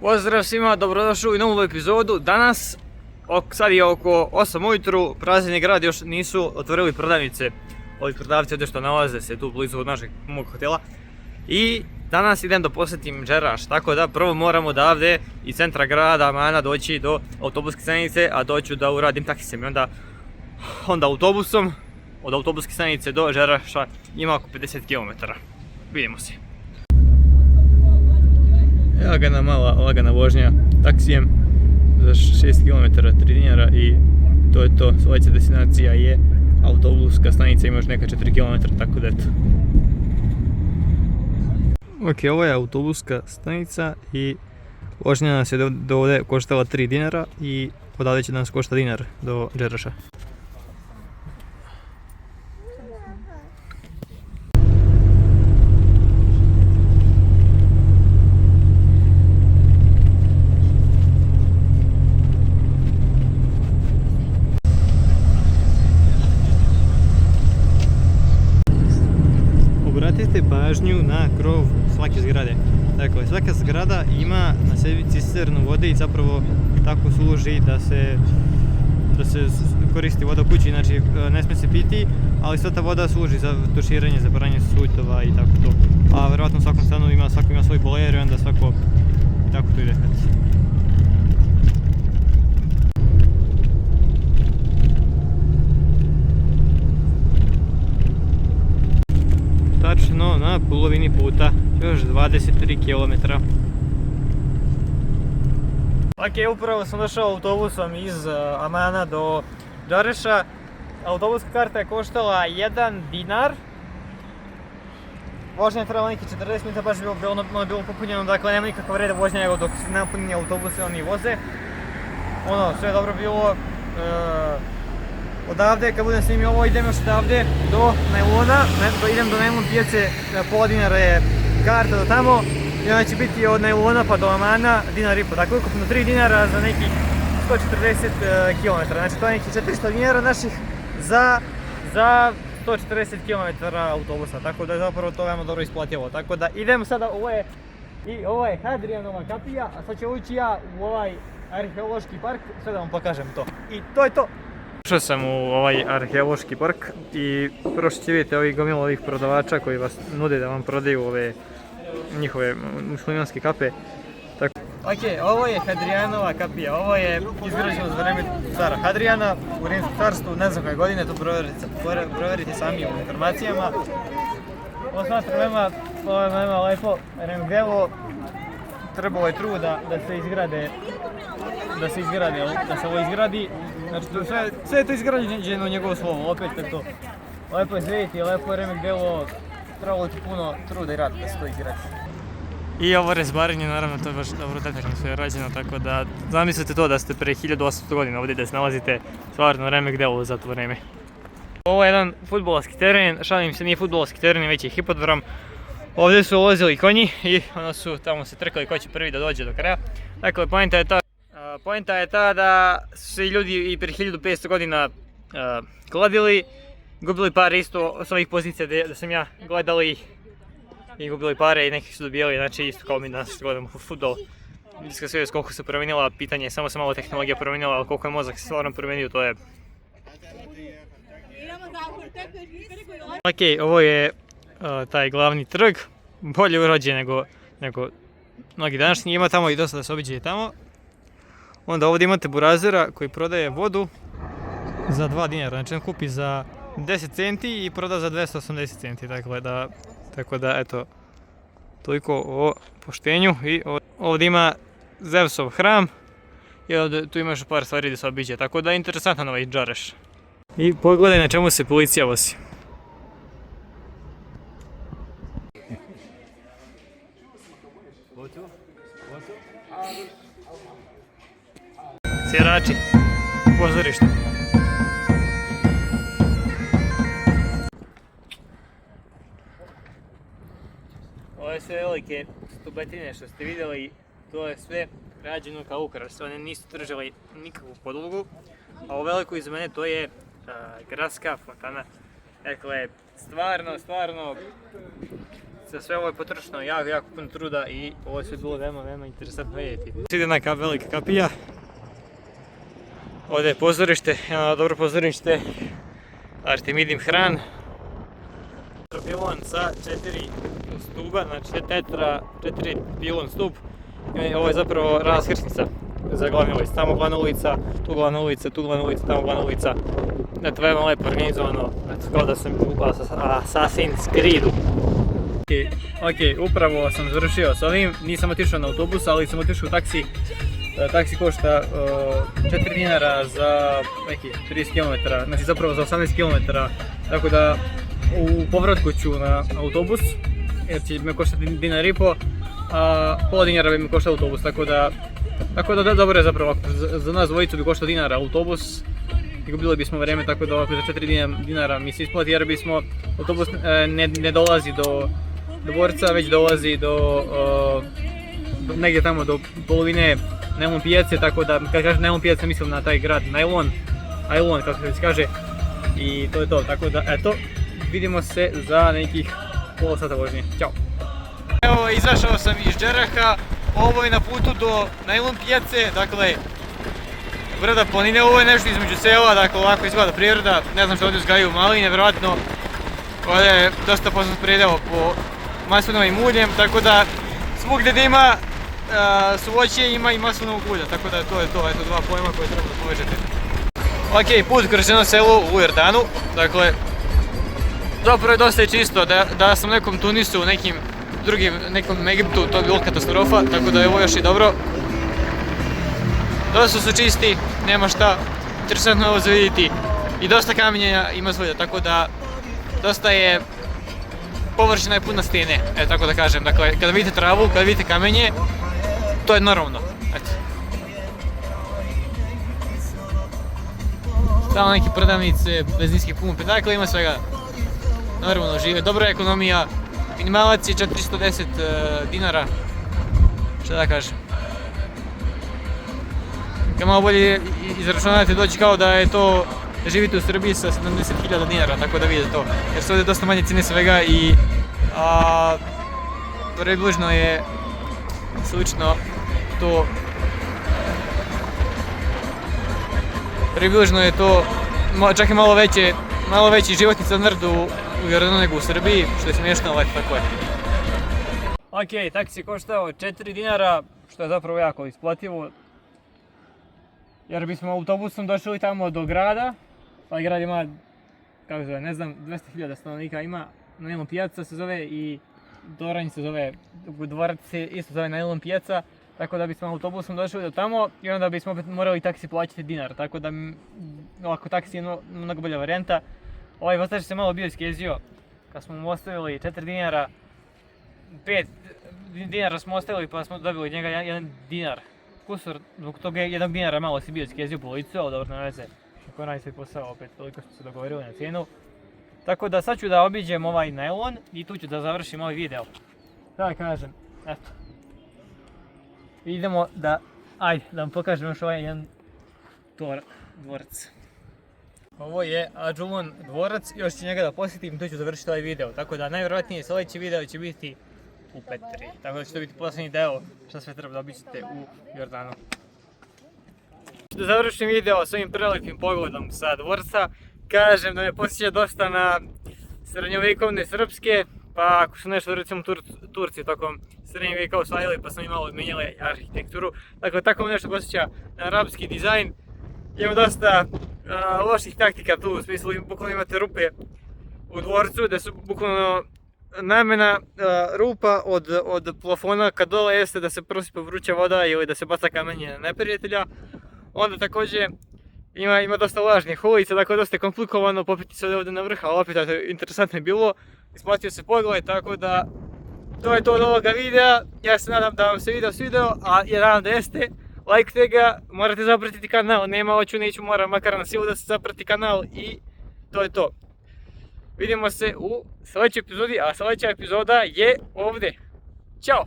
Pozdrav svima, dobrodošli u novu epizodu. Danas, sad je oko 8 ujutru, prazni grad još nisu otvorili prodavnice. Ovi prodavci ovdje što nalaze se tu blizu od našeg mog hotela. I danas idem da posjetim Džeraš, tako da prvo moram odavde iz centra grada Amana doći do autobuske stanice, a doću da uradim taksijem i onda autobusom od autobuske stanice do Džeraša ima oko 50 km. Vidimo se. Evo ga na mala lagana vožnja taksijem za 6 km 3 dinara i to je to. Sljedeća destinacija je autobuska stanica, ima još neka 4 km, tako da eto. Ok, ovo je autobuska stanica i vožnja nas je do ovdje koštala 3 dinara i odavde će nas košta dinar do Džeraša. Obratite pažnju na krov svake zgrade. Dakle, svaka zgrada ima na sebi cisternu vode i zapravo tako služi da se koristi voda u kući, znači ne smije se piti, ali sva ta voda služi za tuširanje, za pranje sujtova i tako to. A vjerojatno u svakom stanu svako ima svoj bojer i onda svako i tako to ide. Tačno na polovini puta, još 23 km. Ok, upravo sam došao autobusom iz Amana do Džereša. Autobuska karta je koštala 1 dinar. Vožnja je trebala neki 40 minuta, baš je bilo popunjeno, dakle nema nikakva vreda vožnja nego dok se napuni autobuse oni voze. Sve je dobro bilo. Odavde, kad budem snimio ovo, idem još odavde do Najlona, idem do Najlon pijace, pola dinara je karta do tamo i onda će biti od Najlona pa do Amana dinar i po, dakle ukupno 3 dinara za nekih 140 km, znači to je nekih 400 dinara naših za 140 km autobusa, tako da je zapravo to veoma dobro isplativo, tako da idemo sada, ovo je Hadrianova kapija, a sad ću ući ja u ovaj arheološki park, sve da vam pokažem to i to je to! Ušao sam u ovaj arheološki park i prvo što će vidjeti ovih gomilu ovih prodavača koji vas nude da vam prodaju ove njihove muslimanske kape. Ok, ovo je Hadrianova kapija, ovo je izgrađeno za vreme cara Hadriana u Rimskom carstvu, ne znam koje godine, to provjerite sami u informacijama. Ovo smatram veoma lepo, remgelo, trebalo je truda da se ovo izgradi. Znači sve je to izgrađeno njegovo slovo, opet je to lepo je vidjeti, lepo je remek delo, trebalo ti puno truda i rada da se to izgradi. I ovo rezbarenje, naravno, to je baš dobro detaljno sve rađeno, tako da zamislite to da ste pre 1800 godina ovdje da se nalazite stvarno remek delo za to vreme. Ovo je jedan fudbalski teren, šalim se, nije fudbalski teren, već je hipodrom. Ovdje su ulazili konji i onda su tamo se trkali ko će prvi da dođe do kraja. Dakle, poenta je ta da su se ljudi i prije 1500 godina kladili, gubili pare isto s ovih pozicija da sam ja gledali i gubili pare i neki su dobijali, znači isto kao mi danas gledamo u fudbal. Ljudska svijest koliko se promijenila, pitanje je samo se malo tehnologija promijenila, ali koliko je mozak se stvarno promijenio, to je... Ok, ovo je taj glavni trg, bolje urađen nego mnogi današnji, ima tamo i dosta da se obiđe tamo. Onda ovdje imate burazera koji prodaje vodu za 2 dinara, znači on kupi za 10 centi i proda za 280 centi, tako da eto, toliko o poštenju. I ovdje ima Zevsov hram i ovdje tu ima još par stvari da se obiđe, tako da je interesantan ovaj Džereš. I pogledaj na čemu se policija vozi. Sjerači, pozorište. Ove sve velike stubetine što ste vidjeli, to je sve rađeno kao ukras. One nisu držali nikakvu podlogu, a ovo veliko iza mene to je gradska fontana. Dakle, stvarno Za sve ovo je potrošeno jako puno truda i ovo je bilo veoma interesantno vidjeti. Ide jedna velika kapija. Ovdje je pozorište, jedno dobro pozorište. Artemidin hran. Pilon sa 4 stuba, znači tetra, 4 pilon stup. I ovo je zapravo raskrsnica za glavne ulice. Tamo glavna ulica, tu glavna ulica, tu glavna ulica, tamo glavna ulica. Znači, veoma lepo organizovano, kao da sam u Assassin's Creedu. Ok, upravo sam završio s ovim, nisam otišao na autobus, ali sam otišao u taksi. Taksi košta 4 dinara za neki 30 km, znači zapravo za 18 km, tako da u povratku ću na autobus, jer će me koštati dinar i po, a pola dinara bi me koštao autobus, tako da dobro je zapravo, za nas dvojicu bi koštao dinara autobus, gubili bismo vrijeme, tako da ovako za 4 dinara mi se isplati, jer bismo, autobus ne dolazi do dvorca, već dolazi do negdje tamo do polovine Najlon pijace, tako da kad kažem Najlon pijace mislim na taj grad Najlon kako se kaže, i to je to, tako da eto, vidimo se za nekih pola sata vožnje, ćao! Evo, izašao sam iz Džeraha, ovo je na putu do Najlon pijace, dakle brda planine, ovo je nešto između sela, dakle ovako izgleda priroda, ne znam što ovdje uzgajaju maline, vjerojatno ovdje je dosta poznat predeo po maslinovim uljem, tako da svugdje gdje ima su voće, ima i maslinovog ulja, tako da to je to, eto dva pojma koje treba da povežete. Ok, put kroz jedno selo u Jordanu, dakle zapravo je dosta čisto, da sam nekom Tunisu, nekom Egiptu, to bi bilo katastrofa, tako da je ovo još i dobro. Dosta su čisti, nema šta, interesantno je ovo za vidjeti i dosta kamenja ima svuda, tako da dosta je, površina je puna stene, tako da kažem, dakle kada vidite travu, kada vidite kamenje, to je normalno, eto. Tamo neke prodavnice, benzinske pumpe, dakle ima svega, normalno žive, dobra je ekonomija, minimalac je 410 dinara, šta da kažem. Kad malo bolje izračunate, doći kao da je to, da živite u Srbiji sa 70.000 dinara, tako da vidite to, jer su ovdje dosta manje cijene svega i približno je slično to, približno je to, čak i malo veći životni standard u Jordanu nego u Srbiji, što je smiješno, ali tako je. Ok, taksi je koštao 4 dinara, što je zapravo jako isplativo, jer bismo autobusom došli tamo do grada, ovaj grad ima, kako se zove, ne znam, 200.000 stanovnika ima, Najlon pijaca se zove i Doranj se zove, dvorac se isto zove Najlon pijaca, tako da bismo autobusom došli do tamo i onda bismo opet morali taksi plaćati dinar, tako da ovako taksi je mnogo bolja varijanta. Ovaj vozač se malo bio iskjezio, kad smo mu ostavili 4 dinara, 5 dinara smo ostavili pa smo dobili od njega 1 dinar. Kusur, zbog toga 1 dinara malo si bio iskjezio po licu, ali dobro, ne veze, ako radi svoj posao, opet toliko smo se dogovorili na cijenu. Tako da sad ću da obiđem ovaj Najlon i tu ću da završim ovaj video. Da kažem, eto. Idemo da, ajde, da vam pokažem još ovaj jedan dvorac. Ovo je Ađulon dvorac, još ću njega da posjetim i tu ću završiti ovaj video. Tako da najvjerojatnije sljedeći video će biti u Petri. Tako da će to biti posljednji deo što sve treba da obiđete u Jordanu. Da završim video s ovim prelepim pogledom sa dvorca. Kažem da me posjeća dosta na srednjovekovne srpske, pa ako su nešto recimo Turci tokom srednjeg vijeka osvajali pa su im malo mijenjali arhitekturu. Dakle, tako me nešto posjeća na arapski dizajn. Imamo dosta loših taktika tu, u smislu bukvalno imate rupe u dvorcu, da su bukvalno namjena rupa od plafona kad dole jeste da se prosipa vruća voda ili da se baca kamenje na neprijatelja. Onda također ima dosta lažnih ulica, dakle dosta je komplikovano popiti se ovdje na vrh, ali opet interesantno je bilo, isplatio se pogled, tako da to je to od ovoga videa. Ja se nadam da vam se video svideo, a ja nadam da jeste. Lajkte ga, morate zapratiti kanal, nema hoću neću, moram makar na silu da se zaprati kanal i to je to. Vidimo se u sljedećoj epizodi, a sljedeća epizoda je ovdje. Ćao!